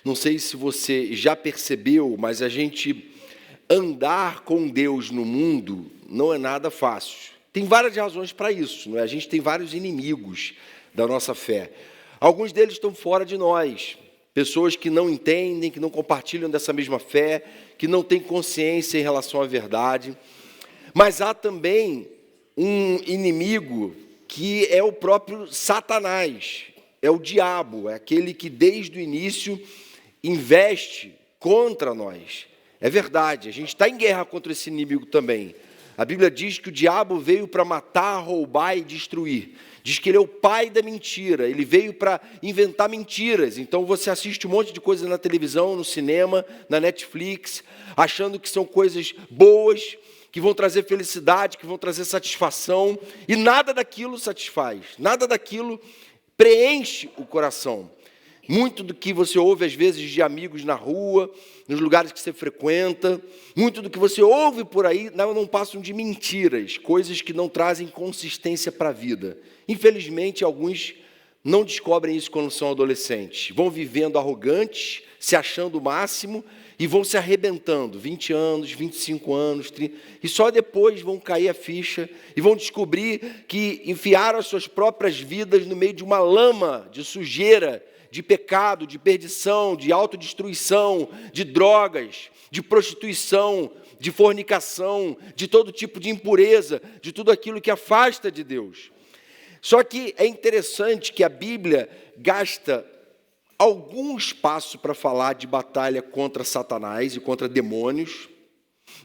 Não sei se você já percebeu, mas a gente andar com Deus no mundo não é nada fácil. Tem várias razões para isso, não é? A gente tem vários inimigos da nossa fé. Alguns deles estão fora de nós. Pessoas que não entendem, que não compartilham dessa mesma fé, que não têm consciência em relação à verdade. Mas há também um inimigo que é o próprio Satanás, é o diabo, é aquele que desde o início investe contra nós. É verdade, a gente está em guerra contra esse inimigo também. A Bíblia diz que o diabo veio para matar, roubar e destruir. Diz que ele é o pai da mentira, ele veio para inventar mentiras. Então você assiste um monte de coisa na televisão, no cinema, na Netflix, achando que são coisas boas, que vão trazer felicidade, que vão trazer satisfação, e nada daquilo satisfaz, nada daquilo preenche o coração. Muito do que você ouve, às vezes, de amigos na rua, nos lugares que você frequenta, muito do que você ouve por aí, não passam de mentiras, coisas que não trazem consistência para a vida. Infelizmente, alguns não descobrem isso quando são adolescentes. Vão vivendo arrogantes, se achando o máximo, e vão se arrebentando, 20 anos, 25 anos, 30, e só depois vão cair a ficha e vão descobrir que enfiaram as suas próprias vidas no meio de uma lama de sujeira, de pecado, de perdição, de autodestruição, de drogas, de prostituição, de fornicação, de todo tipo de impureza, de tudo aquilo que afasta de Deus. Só que é interessante que a Bíblia gasta algum espaço para falar de batalha contra Satanás e contra demônios,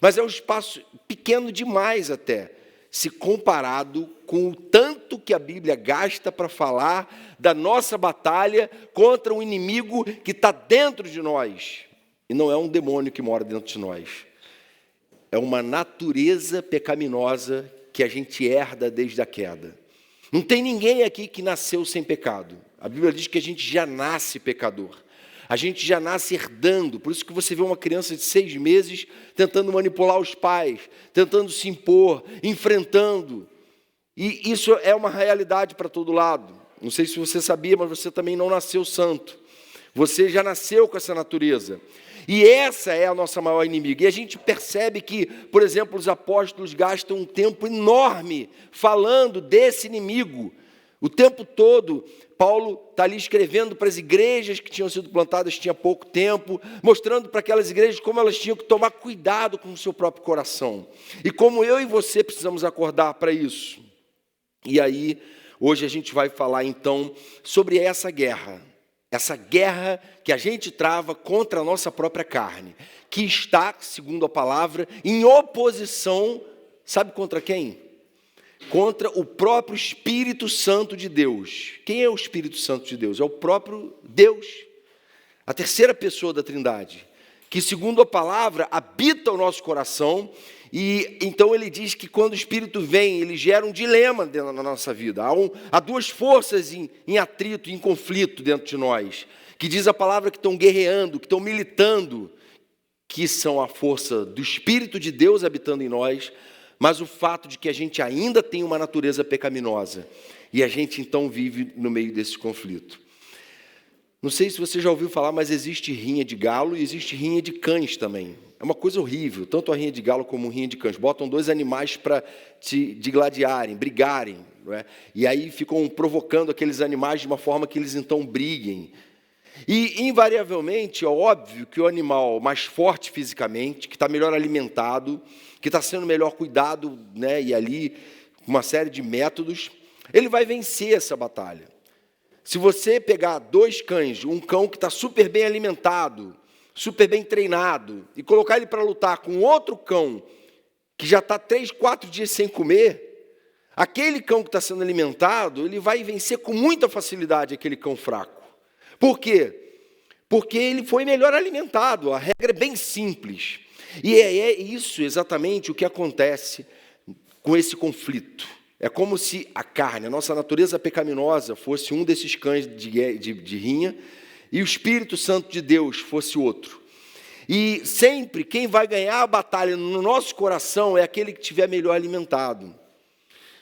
mas é um espaço pequeno demais até, se comparado com o tanto que a Bíblia gasta para falar da nossa batalha contra um inimigo que está dentro de nós. E não é um demônio que mora dentro de nós. É uma natureza pecaminosa que a gente herda desde a queda. Não tem ninguém aqui que nasceu sem pecado. A Bíblia diz que a gente já nasce pecador. A gente já nasce herdando. Por isso que você vê uma criança de 6 meses tentando manipular os pais, tentando se impor, enfrentando. E isso é uma realidade para todo lado. Não sei se você sabia, mas você também não nasceu santo. Você já nasceu com essa natureza. E essa é a nossa maior inimiga. E a gente percebe que, por exemplo, os apóstolos gastam um tempo enorme falando desse inimigo. O tempo todo, Paulo está ali escrevendo para as igrejas que tinham sido plantadas tinha pouco tempo, mostrando para aquelas igrejas como elas tinham que tomar cuidado com o seu próprio coração. E como eu e você precisamos acordar para isso. E aí, hoje a gente vai falar então sobre essa guerra que a gente trava contra a nossa própria carne, que está, segundo a palavra, em oposição, sabe contra quem? Contra o próprio Espírito Santo de Deus. Quem é o Espírito Santo de Deus? É o próprio Deus, a terceira pessoa da Trindade, que, segundo a palavra, habita o nosso coração. E então ele diz que quando o Espírito vem, ele gera um dilema dentro da nossa vida. Há duas forças em atrito, em conflito dentro de nós, que diz a palavra que estão guerreando, que estão militando, que são a força do Espírito de Deus habitando em nós, mas o fato de que a gente ainda tem uma natureza pecaminosa, e a gente então vive no meio desse conflito. Não sei se você já ouviu falar, mas existe rinha de galo e existe rinha de cães também. É uma coisa horrível, tanto a rinha de galo como a rinha de cães. Botam 2 animais para se digladiarem, brigarem, não é? E aí ficam provocando aqueles animais de uma forma que eles então briguem. E, invariavelmente, é óbvio que o animal mais forte fisicamente, que está melhor alimentado, que está sendo melhor cuidado, né, e ali, uma série de métodos, ele vai vencer essa batalha. Se você pegar 2 cães, um cão que está super bem alimentado, super bem treinado, e colocar ele para lutar com outro cão que já está 3, 4 dias sem comer, aquele cão que está sendo alimentado, ele vai vencer com muita facilidade aquele cão fraco. Por quê? Porque ele foi melhor alimentado, a regra é bem simples. E é isso exatamente o que acontece com esse conflito. É como se a carne, a nossa natureza pecaminosa, fosse um desses cães de rinha, e o Espírito Santo de Deus fosse outro. E sempre quem vai ganhar a batalha no nosso coração é aquele que estiver melhor alimentado.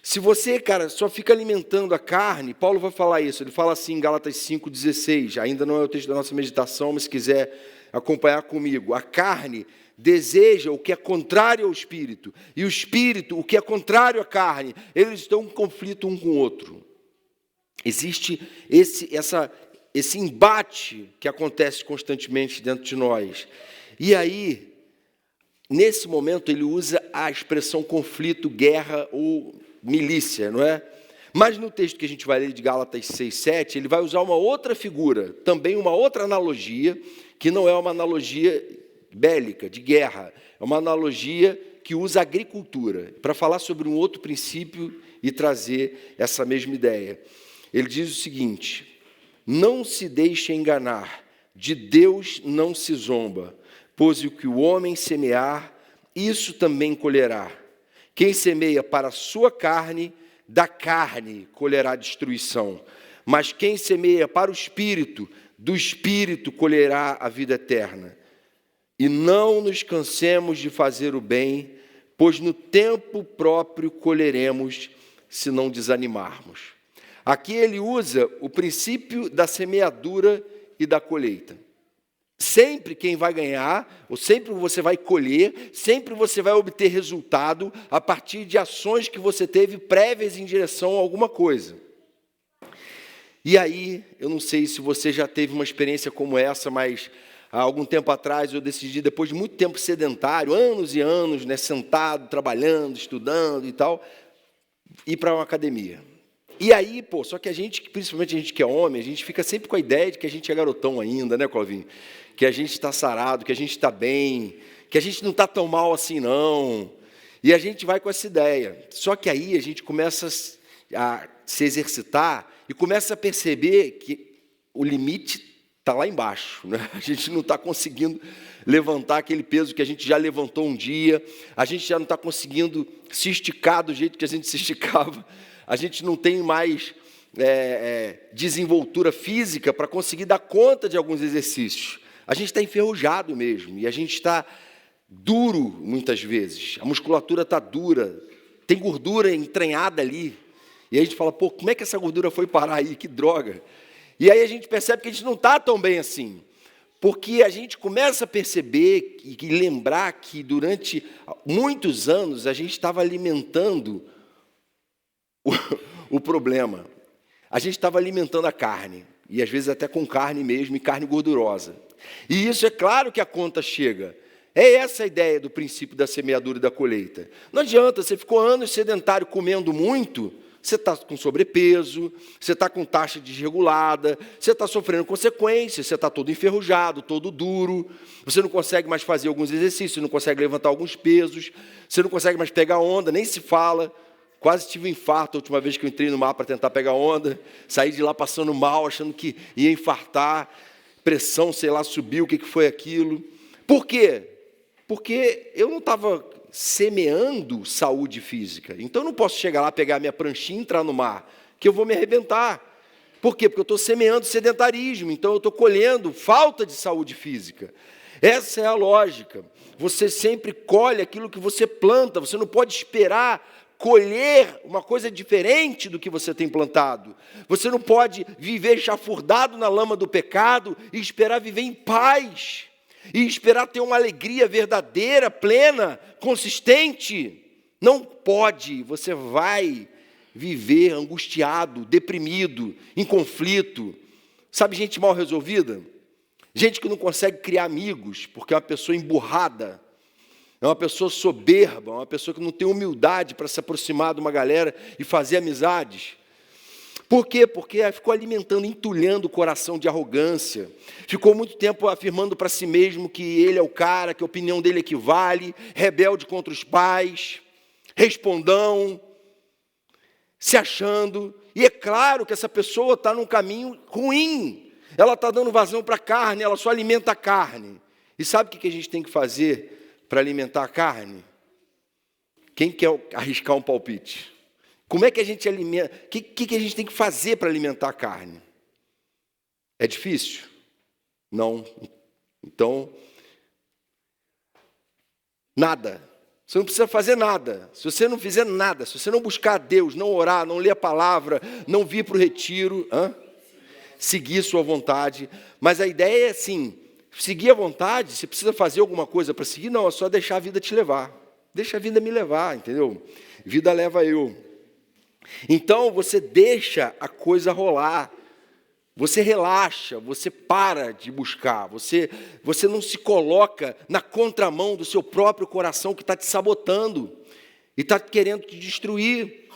Se você, cara, só fica alimentando a carne, Paulo vai falar isso, ele fala assim em Gálatas 5,16, ainda não é o texto da nossa meditação, mas se quiser acompanhar comigo. A carne deseja o que é contrário ao espírito, e o espírito o que é contrário à carne. Eles estão em conflito um com o outro. Existe esse embate que acontece constantemente dentro de nós. E aí, nesse momento, ele usa a expressão conflito, guerra ou milícia, não é? Mas no texto que a gente vai ler de Gálatas 6, 7, ele vai usar uma outra figura, também uma outra analogia, que não é uma analogia bélica, de guerra, é uma analogia que usa a agricultura, para falar sobre um outro princípio e trazer essa mesma ideia. Ele diz o seguinte: não se deixe enganar, de Deus não se zomba, pois o que o homem semear, isso também colherá. Quem semeia para a sua carne, da carne colherá destruição. Mas quem semeia para o Espírito, do Espírito colherá a vida eterna. E não nos cansemos de fazer o bem, pois no tempo próprio colheremos, se não desanimarmos. Aqui ele usa o princípio da semeadura e da colheita. Sempre quem vai ganhar, ou sempre você vai colher, sempre você vai obter resultado a partir de ações que você teve prévias em direção a alguma coisa. E aí, eu não sei se você já teve uma experiência como essa, mas há algum tempo atrás eu decidi, depois de muito tempo sedentário, anos e anos, né, sentado, trabalhando, estudando e tal, ir para uma academia. E aí, só que a gente, principalmente a gente que é homem, a gente fica sempre com a ideia de que a gente é garotão ainda, né, Clovinho? Que a gente está sarado, que a gente está bem, que a gente não está tão mal assim, não. E a gente vai com essa ideia. Só que aí a gente começa a se exercitar e começa a perceber que o limite está lá embaixo, né? A gente não está conseguindo levantar aquele peso que a gente já levantou um dia, a gente já não está conseguindo se esticar do jeito que a gente se esticava, a gente não tem mais desenvoltura física para conseguir dar conta de alguns exercícios. A gente está enferrujado mesmo, e a gente está duro muitas vezes, a musculatura está dura, tem gordura entranhada ali, e aí a gente fala, como é que essa gordura foi parar aí, que droga. E aí a gente percebe que a gente não está tão bem assim, porque a gente começa a perceber e lembrar que durante muitos anos a gente estava alimentando o problema. A gente estava alimentando a carne, e às vezes até com carne mesmo, e carne gordurosa. E isso é claro que a conta chega. É essa a ideia do princípio da semeadura e da colheita. Não adianta, você ficou anos sedentário comendo muito, você está com sobrepeso, você está com taxa desregulada, você está sofrendo consequências, você está todo enferrujado, todo duro, você não consegue mais fazer alguns exercícios, não consegue levantar alguns pesos, você não consegue mais pegar onda, nem se fala. Quase tive um infarto a última vez que eu entrei no mar para tentar pegar onda, saí de lá passando mal, achando que ia infartar, pressão, sei lá, subiu, o que foi aquilo. Por quê? Porque eu não estava semeando saúde física. Então eu não posso chegar lá, pegar a minha pranchinha e entrar no mar, que eu vou me arrebentar. Por quê? Porque eu estou semeando sedentarismo, então eu estou colhendo falta de saúde física. Essa é a lógica. Você sempre colhe aquilo que você planta, você não pode esperar colher uma coisa diferente do que você tem plantado. Você não pode viver chafurdado na lama do pecado e esperar viver em paz. E esperar ter uma alegria verdadeira, plena, consistente. Não pode, você vai viver angustiado, deprimido, em conflito. Sabe gente mal resolvida? Gente que não consegue criar amigos, porque é uma pessoa emburrada, é uma pessoa soberba, uma pessoa que não tem humildade para se aproximar de uma galera e fazer amizades. Por quê? Porque ficou alimentando, entulhando o coração de arrogância. Ficou muito tempo afirmando para si mesmo que ele é o cara, que a opinião dele equivale, rebelde contra os pais, respondão, se achando. E é claro que essa pessoa está num caminho ruim. Ela está dando vazão para a carne, ela só alimenta a carne. E sabe o que a gente tem que fazer para alimentar a carne? Quem quer arriscar um palpite? Como é que a gente alimenta? O que a gente tem que fazer para alimentar a carne? É difícil? Não. Então, nada. Você não precisa fazer nada. Se você não fizer nada, se você não buscar a Deus, não orar, não ler a palavra, não vir para o retiro, seguir sua vontade. Mas a ideia é assim, seguir a vontade, você precisa fazer alguma coisa para seguir? Não, é só deixar a vida te levar. Deixa a vida me levar, entendeu? Vida leva eu. Então, você deixa a coisa rolar. Você relaxa, você para de buscar, você não se coloca na contramão do seu próprio coração que está te sabotando e está querendo te destruir.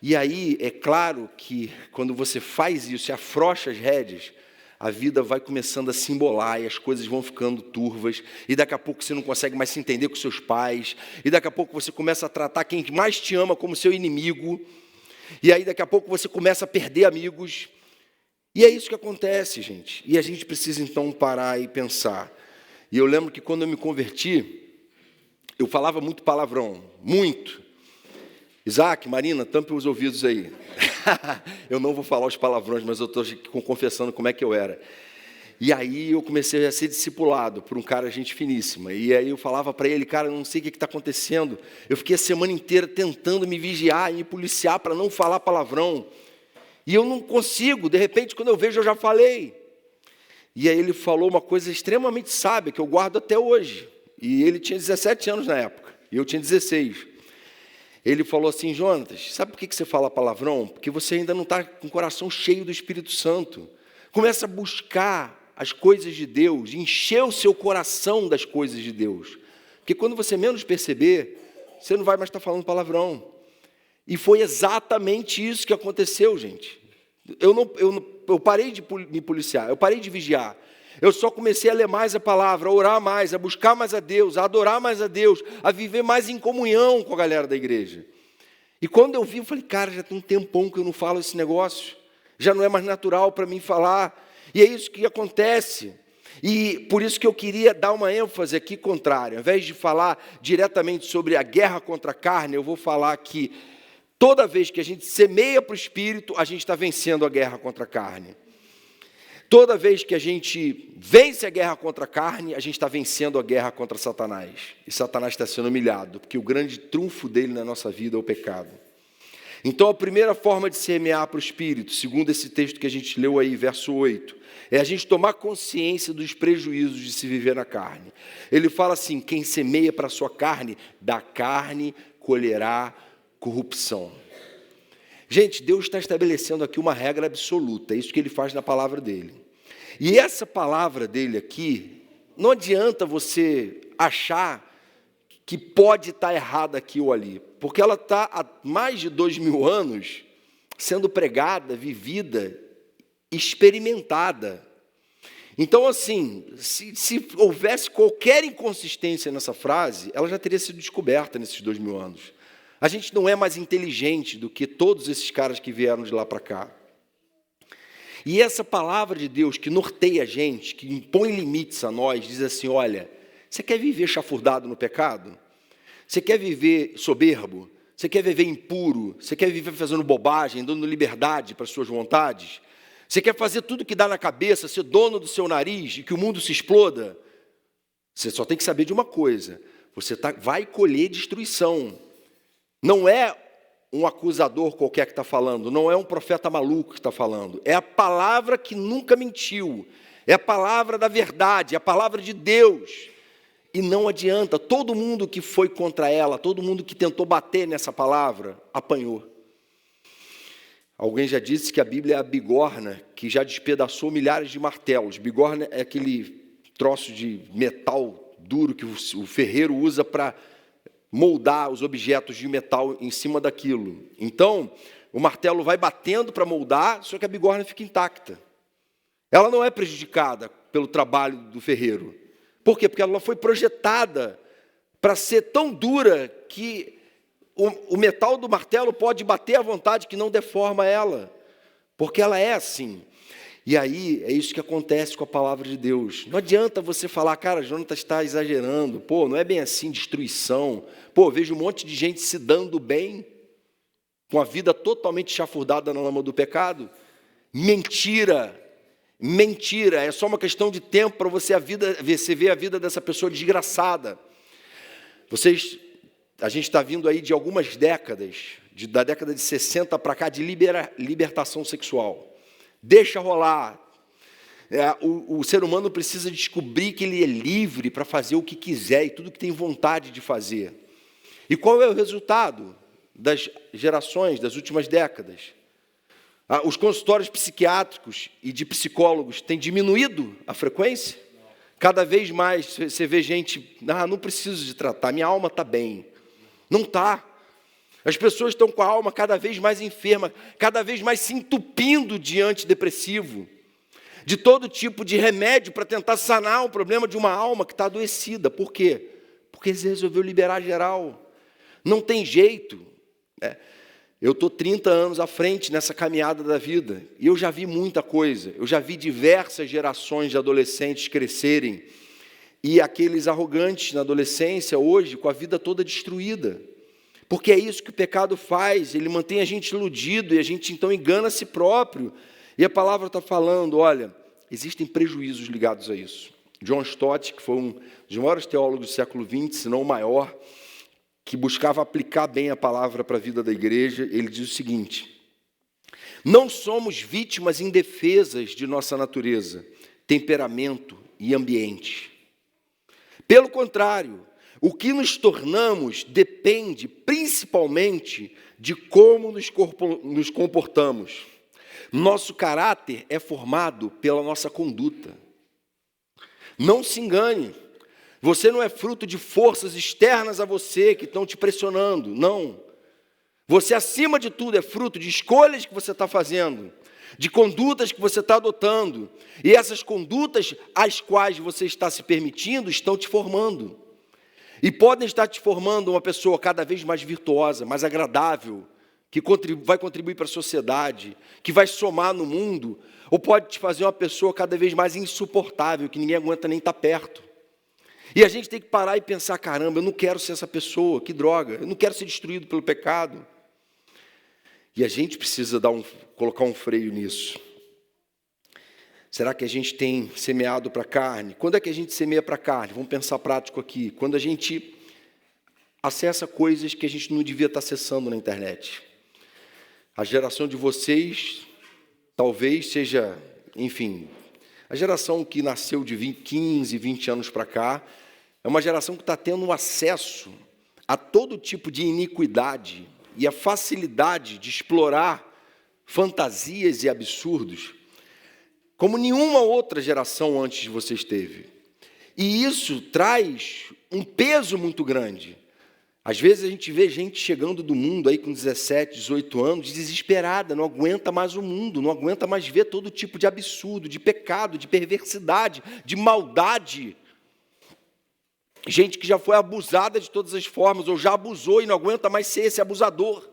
E aí, é claro que quando você faz isso, se afrouxa as rédeas, a vida vai começando a se embolar e as coisas vão ficando turvas, e daqui a pouco você não consegue mais se entender com seus pais, e daqui a pouco você começa a tratar quem mais te ama como seu inimigo, e aí daqui a pouco você começa a perder amigos. E é isso que acontece, gente. E a gente precisa, então, parar e pensar. E eu lembro que quando eu me converti, eu falava muito palavrão, muito. Isaac, Marina, tampe os ouvidos aí. Eu não vou falar os palavrões, mas eu estou confessando como é que eu era. E aí eu comecei a ser discipulado por um cara, gente finíssima. E aí eu falava para ele, cara, eu não sei o que está acontecendo. Eu fiquei a semana inteira tentando me vigiar e me policiar para não falar palavrão. E eu não consigo, de repente, quando eu vejo, eu já falei. E aí ele falou uma coisa extremamente sábia, que eu guardo até hoje. E ele tinha 17 anos na época, e eu tinha 16. Ele falou assim, Jonatas, sabe por que você fala palavrão? Porque você ainda não está com o coração cheio do Espírito Santo. Começa a buscar as coisas de Deus, encher o seu coração das coisas de Deus. Porque quando você menos perceber, você não vai mais estar falando palavrão. E foi exatamente isso que aconteceu, gente. Eu parei de me policiar, eu parei de vigiar. Eu só comecei a ler mais a palavra, a orar mais, a buscar mais a Deus, a adorar mais a Deus, a viver mais em comunhão com a galera da igreja. E quando eu vi, eu falei, cara, já tem um tempão que eu não falo esse negócio. Já não é mais natural para mim falar. E é isso que acontece. E por isso que eu queria dar uma ênfase aqui contrária. Ao invés de falar diretamente sobre a guerra contra a carne, eu vou falar que toda vez que a gente semeia para o Espírito, a gente está vencendo a guerra contra a carne. Toda vez que a gente vence a guerra contra a carne, a gente está vencendo a guerra contra Satanás. E Satanás está sendo humilhado, porque o grande trunfo dele na nossa vida é o pecado. Então, a primeira forma de semear para o Espírito, segundo esse texto que a gente leu aí, verso 8, é a gente tomar consciência dos prejuízos de se viver na carne. Ele fala assim, quem semeia para a sua carne, da carne colherá corrupção. Gente, Deus está estabelecendo aqui uma regra absoluta, é isso que Ele faz na palavra dEle. E essa palavra dEle aqui, não adianta você achar que pode estar errada aqui ou ali, porque ela está há mais de 2000 anos sendo pregada, vivida, experimentada. Então, assim, se houvesse qualquer inconsistência nessa frase, ela já teria sido descoberta nesses 2000 anos. A gente não é mais inteligente do que todos esses caras que vieram de lá para cá. E essa palavra de Deus que norteia a gente, que impõe limites a nós, diz assim, olha, você quer viver chafurdado no pecado? Você quer viver soberbo? Você quer viver impuro? Você quer viver fazendo bobagem, dando liberdade para as suas vontades? Você quer fazer tudo que dá na cabeça, ser dono do seu nariz e que o mundo se exploda? Você só tem que saber de uma coisa, você vai colher destruição. Não é um acusador qualquer que está falando, não é um profeta maluco que está falando, é a palavra que nunca mentiu, é a palavra da verdade, é a palavra de Deus. E não adianta, todo mundo que foi contra ela, todo mundo que tentou bater nessa palavra, apanhou. Alguém já disse que a Bíblia é a bigorna que já despedaçou milhares de martelos. Bigorna é aquele troço de metal duro que o ferreiro usa para moldar os objetos de metal em cima daquilo. Então, o martelo vai batendo para moldar, só que a bigorna fica intacta. Ela não é prejudicada pelo trabalho do ferreiro. Por quê? Porque ela foi projetada para ser tão dura que o metal do martelo pode bater à vontade que não deforma ela. Porque ela é assim. E aí, é isso que acontece com a palavra de Deus. Não adianta você falar, cara, Jonatas está exagerando. Pô, não é bem assim, destruição. Pô, vejo um monte de gente se dando bem, com a vida totalmente chafurdada na lama do pecado. Mentira. Mentira. É só uma questão de tempo para você ver a vida dessa pessoa desgraçada. Vocês a gente está vindo aí de algumas décadas, da década de 60 para cá, de libertação sexual. Deixa rolar. O ser humano precisa descobrir que ele é livre para fazer o que quiser e tudo que tem vontade de fazer. E qual é o resultado das gerações, das últimas décadas? Os consultórios psiquiátricos e de psicólogos têm diminuído a frequência? Cada vez mais você vê gente, não preciso de tratar, minha alma está bem. Não está. As pessoas estão com a alma cada vez mais enferma, cada vez mais se entupindo de antidepressivo, de todo tipo de remédio para tentar sanar o problema de uma alma que está adoecida. Por quê? Porque eles resolveu liberar geral. Não tem jeito. Eu estou 30 anos à frente nessa caminhada da vida, e eu já vi muita coisa. Eu já vi diversas gerações de adolescentes crescerem, e aqueles arrogantes na adolescência, hoje, com a vida toda destruída. Porque é isso que o pecado faz, ele mantém a gente iludido, e a gente então engana a si próprio. E a palavra está falando, olha, existem prejuízos ligados a isso. John Stott, que foi um dos maiores teólogos do século XX, se não o maior, que buscava aplicar bem a palavra para a vida da igreja, ele diz o seguinte: não somos vítimas indefesas de nossa natureza, temperamento e ambiente. Pelo contrário, o que nos tornamos depende principalmente de como nos comportamos. Nosso caráter é formado pela nossa conduta. Não se engane. Você não é fruto de forças externas a você que estão te pressionando, não. Você, acima de tudo, é fruto de escolhas que você está fazendo, de condutas que você está adotando. E essas condutas às quais você está se permitindo estão te formando. E podem estar te formando uma pessoa cada vez mais virtuosa, mais agradável, que vai contribuir para a sociedade, que vai somar no mundo, ou pode te fazer uma pessoa cada vez mais insuportável, que ninguém aguenta nem estar perto. E a gente tem que parar e pensar, caramba, eu não quero ser essa pessoa, que droga, eu não quero ser destruído pelo pecado. E a gente precisa colocar um freio nisso. Será que a gente tem semeado para a carne? Quando é que a gente semeia para a carne? Vamos pensar prático aqui. Quando a gente acessa coisas que a gente não devia estar acessando na internet. A geração de vocês talvez seja, enfim, a geração que nasceu de 15, 20 anos para cá, é uma geração que está tendo um acesso a todo tipo de iniquidade e a facilidade de explorar fantasias e absurdos como nenhuma outra geração antes de vocês teve. E isso traz um peso muito grande. Às vezes a gente vê gente chegando do mundo aí com 17, 18 anos, desesperada, não aguenta mais o mundo, não aguenta mais ver todo tipo de absurdo, de pecado, de perversidade, de maldade. Gente que já foi abusada de todas as formas, ou já abusou e não aguenta mais ser esse abusador.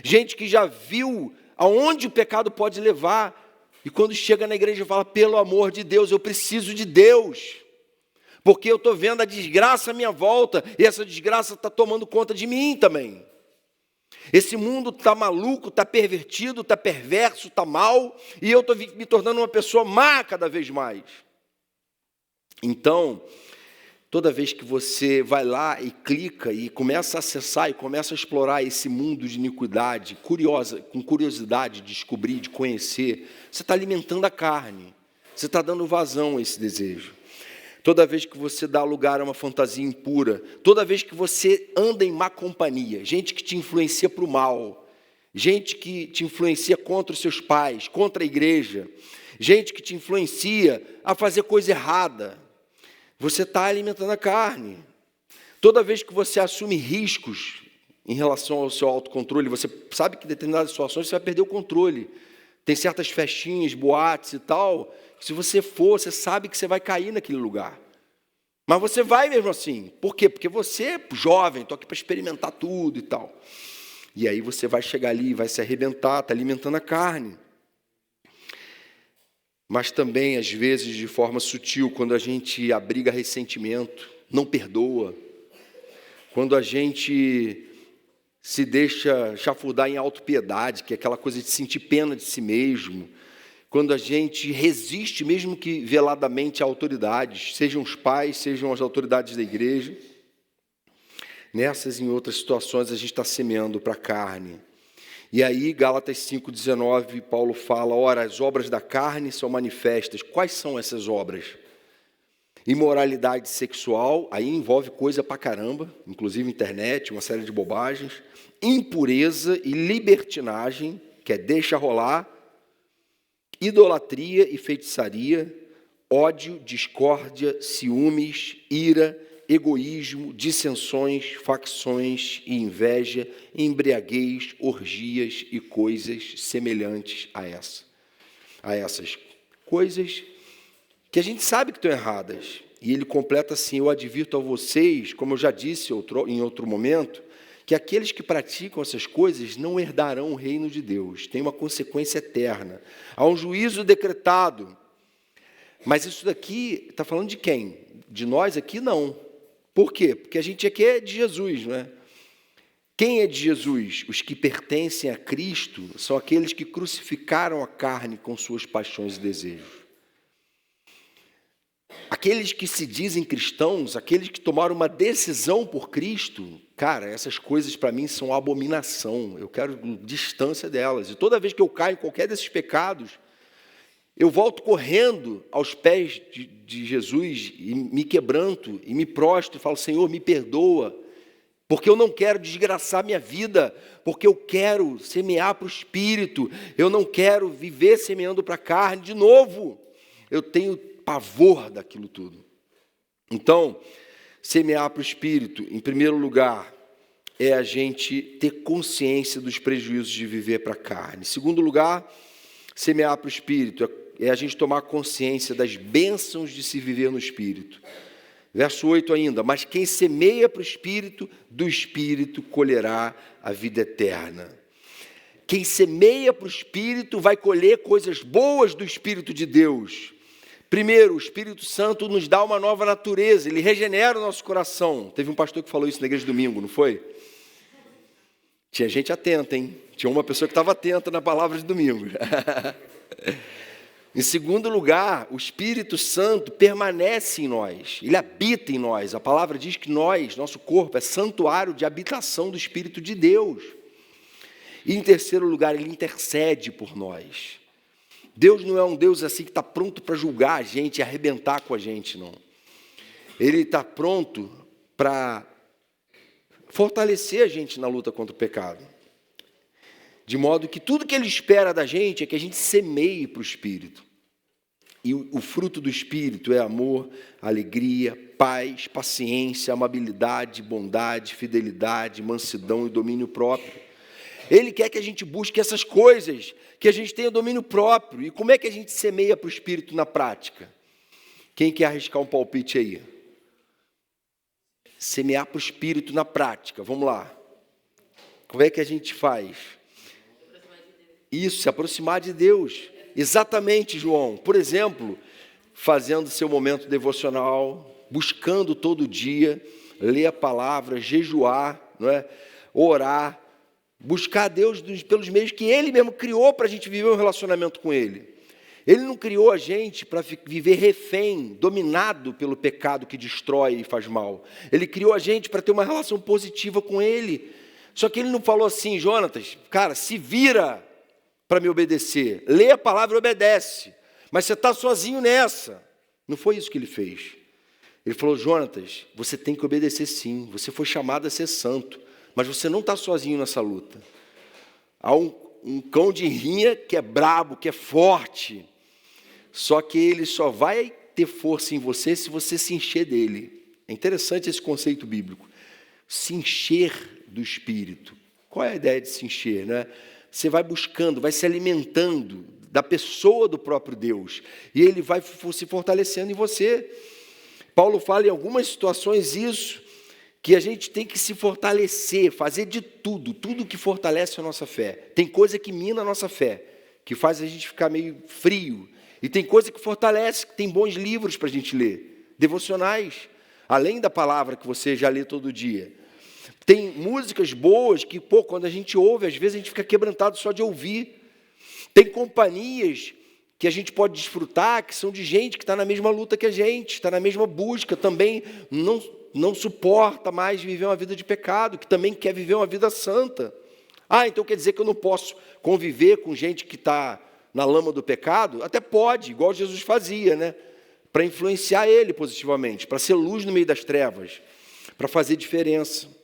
Gente que já viu aonde o pecado pode levar, e quando chega na igreja fala, pelo amor de Deus, eu preciso de Deus. Porque eu estou vendo a desgraça à minha volta, e essa desgraça está tomando conta de mim também. Esse mundo está maluco, está pervertido, está perverso, está mal, e eu estou me tornando uma pessoa má cada vez mais. Então, toda vez que você vai lá e clica e começa a acessar e começa a explorar esse mundo de iniquidade, com curiosidade de descobrir, de conhecer, você está alimentando a carne, você está dando vazão a esse desejo. Toda vez que você dá lugar a uma fantasia impura, toda vez que você anda em má companhia, gente que te influencia para o mal, gente que te influencia contra os seus pais, contra a igreja, gente que te influencia a fazer coisa errada, você está alimentando a carne. Toda vez que você assume riscos em relação ao seu autocontrole, você sabe que em determinadas situações você vai perder o controle. Tem certas festinhas, boates e tal, que se você for, você sabe que você vai cair naquele lugar. Mas você vai mesmo assim. Por quê? Porque você é jovem, estou aqui para experimentar tudo e tal. E aí você vai chegar ali, vai se arrebentar, está alimentando a carne. Mas também, às vezes, de forma sutil, quando a gente abriga ressentimento, não perdoa, quando a gente se deixa chafurdar em autopiedade, que é aquela coisa de sentir pena de si mesmo, quando a gente resiste, mesmo que veladamente, a autoridades, sejam os pais, sejam as autoridades da igreja. nessas e em outras situações a gente está semeando para a carne. E aí, Gálatas 5,19, Paulo fala, ora, as obras da carne são manifestas. Quais são essas obras? Imoralidade sexual, aí envolve coisa pra caramba, inclusive internet, uma série de bobagens. Impureza e libertinagem, que é deixa rolar. Idolatria e feitiçaria. Ódio, discórdia, ciúmes, ira, egoísmo, dissensões, facções e inveja, embriaguez, orgias e coisas semelhantes a essas coisas que a gente sabe que estão erradas. E ele completa assim, eu advirto a vocês, como eu já disse em outro momento, que aqueles que praticam essas coisas não herdarão o reino de Deus, tem uma consequência eterna. Há um juízo decretado, mas isso daqui está falando de quem? De nós aqui não. Por quê? Porque a gente aqui é de Jesus, não é? Quem é de Jesus? Os que pertencem a Cristo são aqueles que crucificaram a carne com suas paixões e desejos. Aqueles que se dizem cristãos, aqueles que tomaram uma decisão por Cristo, cara, essas coisas para mim são abominação. Eu quero distância delas. E toda vez que eu caio em qualquer desses pecados, eu volto correndo aos pés de Jesus e me quebranto e me prostro e falo, Senhor, me perdoa, porque eu não quero desgraçar minha vida, porque eu quero semear para o Espírito, eu não quero viver semeando para a carne de novo. Eu tenho pavor daquilo tudo. Então, semear para o Espírito, em primeiro lugar, é a gente ter consciência dos prejuízos de viver para a carne. Em segundo lugar, semear para o Espírito é a gente tomar consciência das bênçãos de se viver no Espírito. Verso 8 ainda, mas quem semeia para o Espírito, do Espírito colherá a vida eterna. Quem semeia para o Espírito vai colher coisas boas do Espírito de Deus. Primeiro, o Espírito Santo nos dá uma nova natureza, ele regenera o nosso coração. Teve um pastor que falou isso na igreja domingo, não foi? Tinha gente atenta, hein? Tinha uma pessoa que estava atenta na palavra de domingo. Em segundo lugar, o Espírito Santo permanece em nós, ele habita em nós. A palavra diz que nosso corpo é santuário de habitação do Espírito de Deus. E em terceiro lugar, ele intercede por nós. Deus não é um Deus assim que está pronto para julgar a gente e arrebentar com a gente, não. Ele está pronto para fortalecer a gente na luta contra o pecado. De modo que tudo que ele espera da gente é que a gente semeie para o Espírito. E o fruto do Espírito é amor, alegria, paz, paciência, amabilidade, bondade, fidelidade, mansidão e domínio próprio. Ele quer que a gente busque essas coisas, que a gente tenha domínio próprio. E como é que a gente semeia para o Espírito na prática? Quem quer arriscar um palpite aí? Semear para o Espírito na prática, vamos lá. Como é que a gente faz? Isso, se aproximar de Deus. Exatamente, João. Por exemplo, fazendo seu momento devocional, buscando todo dia, ler a palavra, jejuar, não é? Orar, buscar a Deus pelos meios que Ele mesmo criou para a gente viver um relacionamento com Ele. Ele não criou a gente para viver refém, dominado pelo pecado que destrói e faz mal. Ele criou a gente para ter uma relação positiva com Ele. Só que Ele não falou assim, Jonatas, cara, se vira para me obedecer. Lê a palavra e obedece. Mas você está sozinho nessa. Não foi isso que ele fez. Ele falou, Jonatas, você tem que obedecer sim. Você foi chamado a ser santo. Mas você não está sozinho nessa luta. Há um cão de rinha que é brabo, que é forte. Só que ele só vai ter força em você se você se encher dele. É interessante esse conceito bíblico. Se encher do Espírito. Qual é a ideia de se encher, né? Você vai buscando, vai se alimentando da pessoa do próprio Deus. E ele vai se fortalecendo em você. Paulo fala em algumas situações isso, que a gente tem que se fortalecer, fazer de tudo que fortalece a nossa fé. Tem coisa que mina a nossa fé, que faz a gente ficar meio frio. E tem coisa que fortalece, que tem bons livros para a gente ler, devocionais, além da palavra que você já lê todo dia. Tem músicas boas que, quando a gente ouve, às vezes a gente fica quebrantado só de ouvir. Tem companhias que a gente pode desfrutar, que são de gente que está na mesma luta que a gente, está na mesma busca também, não não suporta mais viver uma vida de pecado, que também quer viver uma vida santa. Então quer dizer que eu não posso conviver com gente que está na lama do pecado? Até pode, igual Jesus fazia, né? Para influenciar ele positivamente, para ser luz no meio das trevas, para fazer diferença.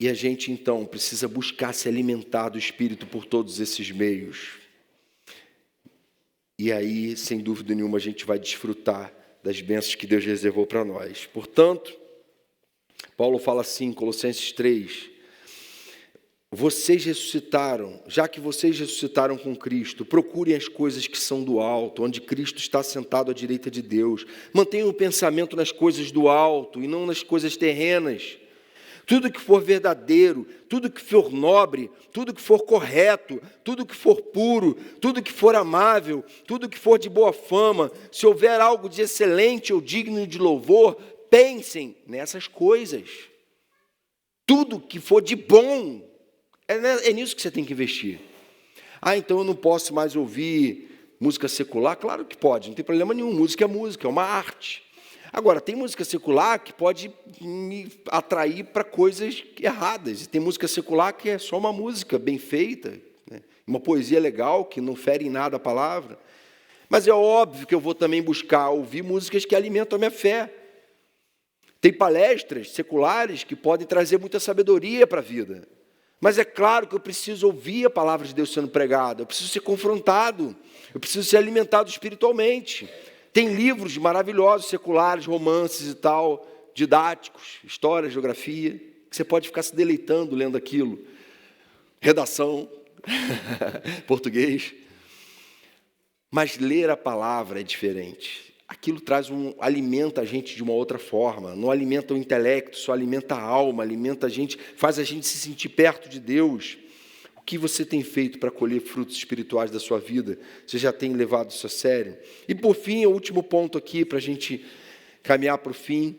E a gente, então, precisa buscar se alimentar do Espírito por todos esses meios. E aí, sem dúvida nenhuma, a gente vai desfrutar das bênçãos que Deus reservou para nós. Portanto, Paulo fala assim em Colossenses 3, vocês ressuscitaram, já que vocês ressuscitaram com Cristo, procurem as coisas que são do alto, onde Cristo está sentado à direita de Deus. Mantenham o pensamento nas coisas do alto e não nas coisas terrenas. Tudo que for verdadeiro, tudo que for nobre, tudo que for correto, tudo que for puro, tudo que for amável, tudo que for de boa fama, se houver algo de excelente ou digno de louvor, pensem nessas coisas. Tudo que for de bom, é nisso que você tem que investir. Então eu não posso mais ouvir música secular? Claro que pode, não tem problema nenhum, música é uma arte. Agora, tem música secular que pode me atrair para coisas erradas. E tem música secular que é só uma música bem feita, né? Uma poesia legal, que não fere em nada a palavra. Mas é óbvio que eu vou também buscar ouvir músicas que alimentam a minha fé. Tem palestras seculares que podem trazer muita sabedoria para a vida. Mas é claro que eu preciso ouvir a palavra de Deus sendo pregada. Eu preciso ser confrontado. Eu preciso ser alimentado espiritualmente. Tem livros maravilhosos, seculares, romances e tal, didáticos, história, geografia, que você pode ficar se deleitando lendo aquilo. Redação, português. Mas ler a palavra é diferente. Aquilo alimenta a gente de uma outra forma. Não alimenta o intelecto, só alimenta a alma, alimenta a gente, faz a gente se sentir perto de Deus. O que você tem feito para colher frutos espirituais da sua vida? Você já tem levado isso a sério? E por fim, o último ponto aqui, para a gente caminhar para o fim,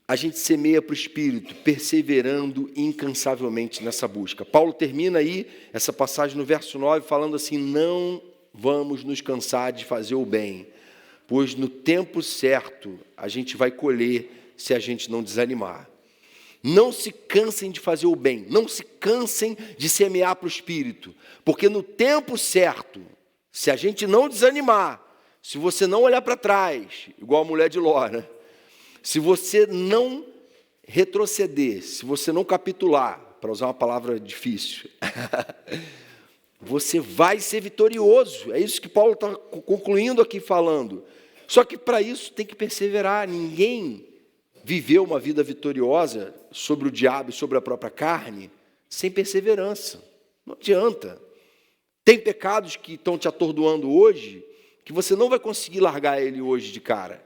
a gente semeia para o Espírito, perseverando incansavelmente nessa busca. Paulo termina aí essa passagem no verso 9, falando assim, não vamos nos cansar de fazer o bem, pois no tempo certo a gente vai colher se a gente não desanimar. Não se cansem de fazer o bem, não se cansem de semear para o Espírito, porque no tempo certo, se a gente não desanimar, se você não olhar para trás, igual a mulher de Ló, né? Se você não retroceder, se você não capitular, para usar uma palavra difícil, você vai ser vitorioso. É isso que Paulo está concluindo aqui falando. Só que para isso tem que perseverar. Ninguém viveu uma vida vitoriosa sobre o diabo e sobre a própria carne sem perseverança. Não adianta. Tem pecados que estão te atordoando hoje, que você não vai conseguir largar ele hoje de cara.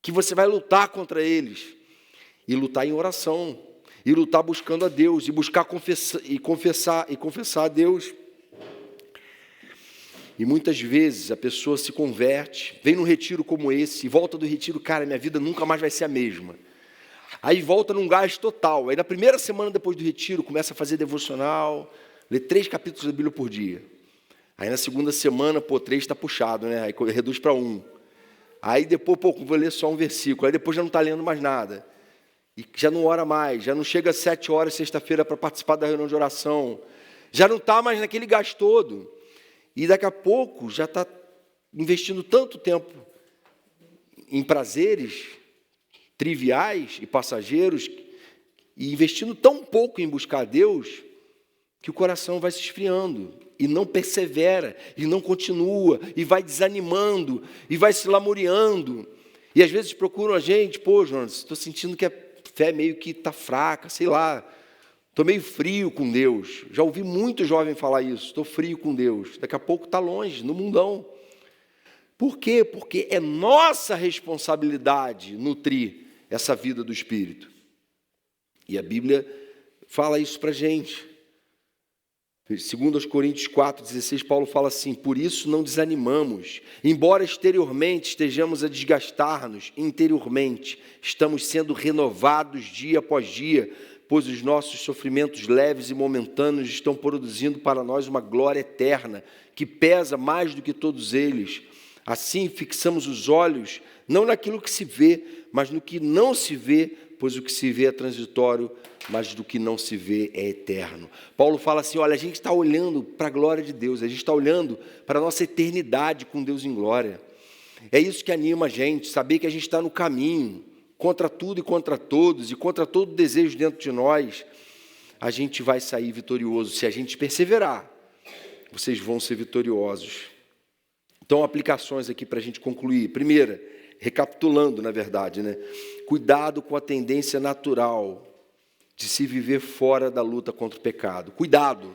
Que você vai lutar contra eles. E lutar em oração. E lutar buscando a Deus. E buscar confessar a Deus. E muitas vezes a pessoa se converte, vem num retiro como esse, e volta do retiro, cara, minha vida nunca mais vai ser a mesma. Aí volta num gás total. Aí na primeira semana depois do retiro, começa a fazer devocional, lê 3 capítulos da Bíblia por dia. Aí na segunda semana, 3 está puxado, né? Aí reduz para 1. Aí depois, vou ler só um versículo. Aí depois já não está lendo mais nada. E já não ora mais, já não chega às 7 horas sexta-feira para participar da reunião de oração. Já não está mais naquele gás todo. E daqui a pouco já está investindo tanto tempo em prazeres triviais e passageiros, e investindo tão pouco em buscar a Deus, que o coração vai se esfriando, e não persevera, e não continua, e vai desanimando, e vai se lamuriando. E às vezes procuram a gente, Jonas, estou sentindo que a fé meio que está fraca, sei lá, estou meio frio com Deus. Já ouvi muito jovem falar isso, estou frio com Deus. Daqui a pouco está longe, no mundão. Por quê? Porque é nossa responsabilidade nutrir essa vida do Espírito. E a Bíblia fala isso para a gente. Segundo aos Coríntios 4:16, Paulo fala assim, por isso não desanimamos, embora exteriormente estejamos a desgastar-nos, interiormente estamos sendo renovados dia após dia, pois os nossos sofrimentos leves e momentâneos estão produzindo para nós uma glória eterna, que pesa mais do que todos eles. Assim, fixamos os olhos não naquilo que se vê, mas no que não se vê, pois o que se vê é transitório, mas do que não se vê é eterno. Paulo fala assim, olha, a gente está olhando para a glória de Deus, a gente está olhando para a nossa eternidade com Deus em glória. É isso que anima a gente, saber que a gente está no caminho, contra tudo e contra todos, e contra todo desejo dentro de nós, a gente vai sair vitorioso. Se a gente perseverar, vocês vão ser vitoriosos. Então, aplicações aqui para a gente concluir. Primeira, recapitulando, na verdade, né? Cuidado com a tendência natural de se viver fora da luta contra o pecado. Cuidado.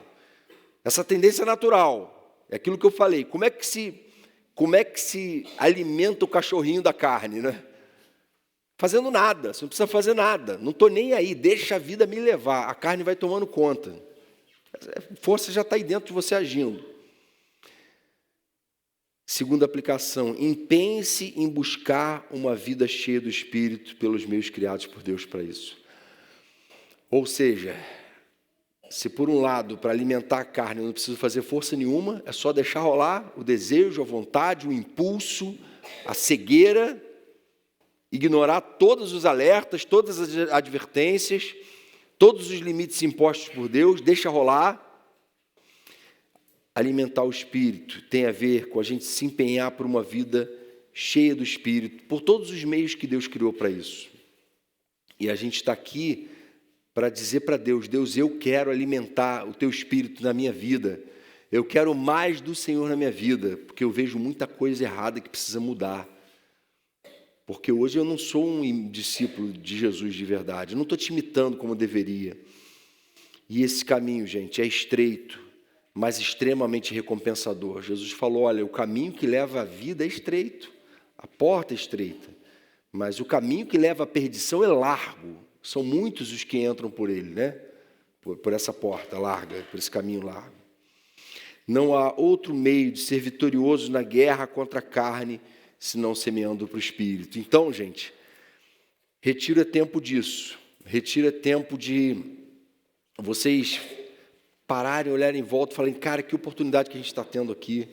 Essa tendência natural, é aquilo que eu falei. Como é que se alimenta o cachorrinho da carne, né? Fazendo nada, você não precisa fazer nada. Não estou nem aí, deixa a vida me levar. A carne vai tomando conta. A força já está aí dentro de você agindo. Segunda aplicação, empenhe-se em buscar uma vida cheia do Espírito pelos meios criados por Deus para isso. Ou seja, se por um lado, para alimentar a carne, eu não preciso fazer força nenhuma, é só deixar rolar o desejo, a vontade, o impulso, a cegueira, ignorar todos os alertas, todas as advertências, todos os limites impostos por Deus, deixa rolar. Alimentar o Espírito tem a ver com a gente se empenhar por uma vida cheia do Espírito, por todos os meios que Deus criou para isso. E a gente está aqui para dizer para Deus, Deus, eu quero alimentar o Teu Espírito na minha vida, eu quero mais do Senhor na minha vida, porque eu vejo muita coisa errada que precisa mudar. Porque hoje eu não sou um discípulo de Jesus de verdade, eu não estou te imitando como eu deveria. E esse caminho, gente, é estreito, mas extremamente recompensador. Jesus falou, olha, o caminho que leva à vida é estreito, a porta é estreita, mas o caminho que leva à perdição é largo. São muitos os que entram por ele, né? Por essa porta larga, por esse caminho largo. Não há outro meio de ser vitorioso na guerra contra a carne, senão semeando para o Espírito. Então, gente, retira tempo disso, retira tempo de vocês pararem, olharem em volta e falarem, cara, que oportunidade que a gente está tendo aqui.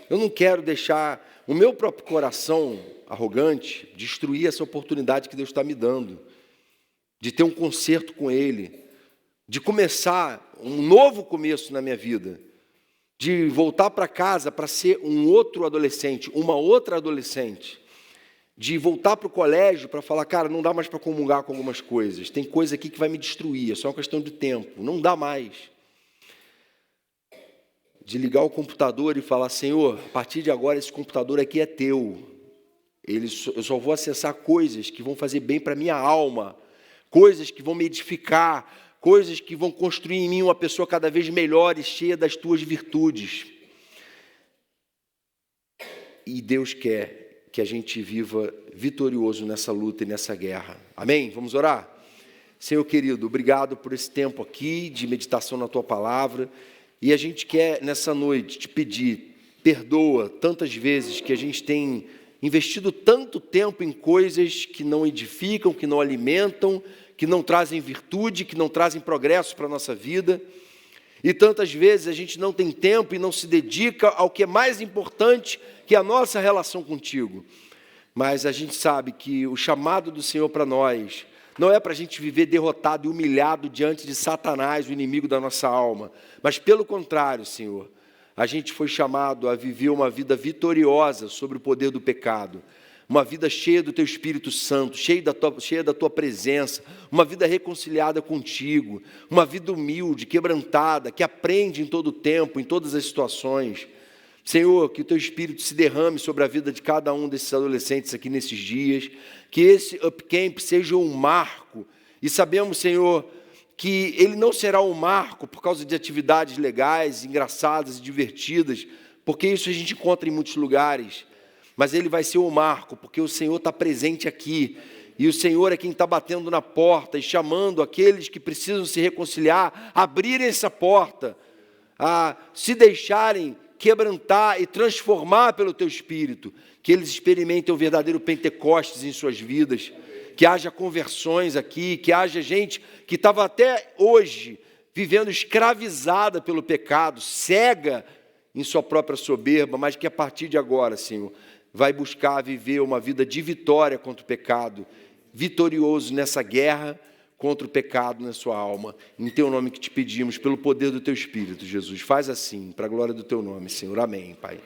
Eu não quero deixar o meu próprio coração arrogante destruir essa oportunidade que Deus está me dando, de ter um concerto com Ele, de começar um novo começo na minha vida, de voltar para casa para ser um outro adolescente, uma outra adolescente, de voltar para o colégio para falar, cara, não dá mais para comungar com algumas coisas, tem coisa aqui que vai me destruir, é só uma questão de tempo, não dá mais. De ligar o computador e falar, Senhor, a partir de agora esse computador aqui é teu. Eu só vou acessar coisas que vão fazer bem para a minha alma, coisas que vão me edificar, coisas que vão construir em mim uma pessoa cada vez melhor e cheia das tuas virtudes. E Deus quer que a gente viva vitorioso nessa luta e nessa guerra. Amém? Vamos orar? Senhor querido, obrigado por esse tempo aqui de meditação na Tua Palavra. E a gente quer, nessa noite, te pedir, perdoa tantas vezes que a gente tem investido tanto tempo em coisas que não edificam, que não alimentam, que não trazem virtude, que não trazem progresso para a nossa vida. E tantas vezes a gente não tem tempo e não se dedica ao que é mais importante, que é a nossa relação contigo. Mas a gente sabe que o chamado do Senhor para nós não é para a gente viver derrotado e humilhado diante de Satanás, o inimigo da nossa alma. Mas, pelo contrário, Senhor, a gente foi chamado a viver uma vida vitoriosa sobre o poder do pecado. Uma vida cheia do Teu Espírito Santo, cheia da Tua presença. Uma vida reconciliada contigo. Uma vida humilde, quebrantada, que aprende em todo o tempo, em todas as situações. Senhor, que o Teu Espírito se derrame sobre a vida de cada um desses adolescentes aqui nesses dias, que esse Upcamp seja um marco, e sabemos, Senhor, que ele não será um marco por causa de atividades legais, engraçadas e divertidas, porque isso a gente encontra em muitos lugares, mas ele vai ser um marco, porque o Senhor está presente aqui, e o Senhor é quem está batendo na porta e chamando aqueles que precisam se reconciliar, a abrirem essa porta, a se deixarem quebrantar e transformar pelo Teu Espírito, que eles experimentem o verdadeiro Pentecostes em suas vidas, que haja conversões aqui, que haja gente que estava até hoje vivendo escravizada pelo pecado, cega em sua própria soberba, mas que a partir de agora, Senhor, vai buscar viver uma vida de vitória contra o pecado, vitorioso nessa guerra contra o pecado na sua alma. Em teu nome que te pedimos, pelo poder do teu Espírito, Jesus. Faz assim, para a glória do teu nome, Senhor. Amém, Pai.